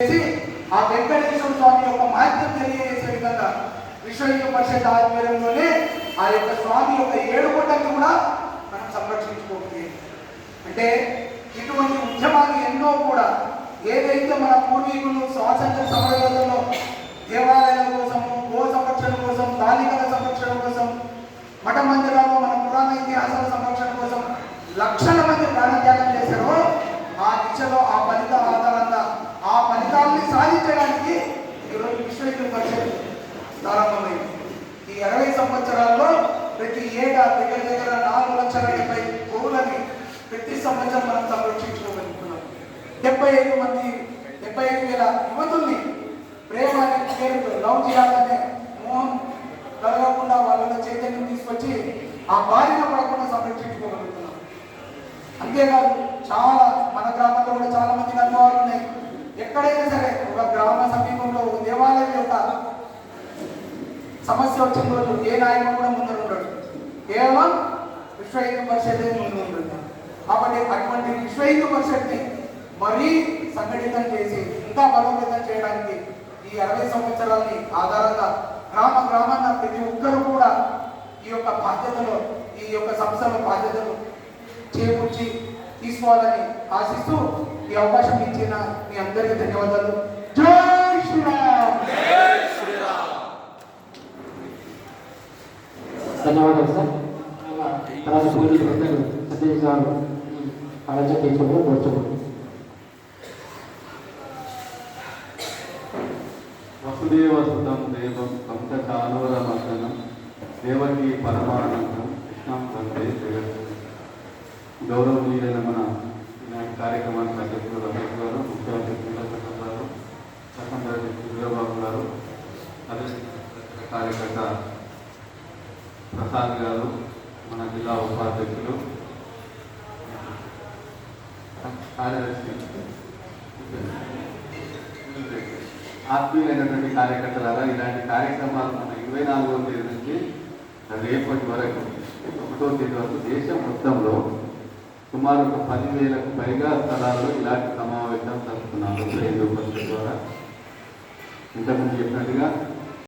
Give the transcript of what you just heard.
ఆ వెంకటేశ్వర స్వామి యొక్క మహత్యం తెలియజేసే విధంగా విశ్వ హిందూ పరిషత్ ఆధ్వర్యంలోనే ఆ యొక్క స్వామి యొక్క 7 కోటలను కూడా మనం సంరక్షించుకోవాలి. అంటే ఇటువంటి ఉద్యమాలు ఎన్నో కూడా ఏదైతే మన పూర్వీకులు స్వాతంత్ర సమరయోధుల్లో దేవాలయాల కోసము, గో సంరక్షణ కోసం, బాలికల సంరక్షణ కోసం, మఠ మందిరాల్లో మన పురాణ ఇతిహాసాల సంరక్షణ కోసం లక్షల మంది ప్రాణత్యాగం చేశారో ఆ దిశలో ఆ ఫలిత ఆధారంగా ఆ ఫలితాలని సాధించడానికి ఈరోజు విశ్వ హిందూ పరిషత్ ప్రారంభమైంది. ఈ 60 సంవత్సరాల్లో ప్రతి ఏటా దగ్గర 4,70,000 గోవులని ప్రతి సంవత్సరం మనం సంరక్షించుకోగలుగుతున్నాం. 75,000 యువతుల్ని ప్రేమ అనే పేరుతో లవ్ చేయాలనే మోహం కలగకుండా వాళ్ళ చైతన్యం తీసుకొచ్చి ఆ బారిన పడకుండా సంరక్షించుకోగలుగుతున్నాం. అంతేకాదు చాలా మన గ్రామంలో కూడా చాలా మంది అనుభవాలు ఉన్నాయి. ఎక్కడైనా సరే ఒక గ్రామ సమీపంలో ఒక దేవాలయం యొక్క సమస్య వచ్చిన రోజు ఏ నాయకుడు కూడా ముందర ఉండడు, కేవలం విశ్వ హిందూ పరిషత్ ముందు ఉంటుంది. కాబట్టి అటువంటి విశ్వ హిందూ పరిషత్ని మరీ సంఘటితం చేసి ఇంకా బలోపేతం చేయడానికి ఈ 60 సంవత్సరాలని ఆధారంగా గ్రామాన్న ప్రతి ఒక్కరు కూడా ఈ యొక్క బాధ్యతలో ఈ యొక్క సంస్థల బాధ్యతలు చేకూర్చి తీసుకోవాలని ఆశిస్తూ ఈ అవకాశం ఇచ్చిన మీ అందరికీ ధన్యవాదాలు. జై శ్రీరామ్. ధన్యవాదాలు సార్. తర్వాత పోలీసు సతీష్ గారు ఆలోచన తీసుకుంటూ కూర్చోండి. వసుదేవసుతం దేవం కంసచానూరమర్దనం దేవకీ పరమానందం కృష్ణం వందే జగత్. గౌరవనీయులైన మన ఈనాటి కార్యక్రమానికి అధ్యక్షులు రమేష్ గారు, ముఖ్య అధ్యక్షులు చట్టం గారు, సెకండరీ అధ్యక్షులు వీరబాబు గారు, అదే కార్యకర్త ప్రసాద్ గారు, మన జిల్లా ఉపాధ్యక్షులు, కార్యదర్శి, ఆత్మీయులైనటువంటి కార్యకర్తలారా, ఇలాంటి కార్యక్రమాలు మన 24వ తేదీ నుంచి రేపటి వరకు 1వ తేదీ వరకు దేశం మొత్తంలో సుమారు 10,000కు పైగా స్థలాల్లో ఇలాంటి సమావేశం జరుపుతున్నాము హిందూ పరిషత్ ద్వారా. ఇంతకుముందు చెప్పినట్టుగా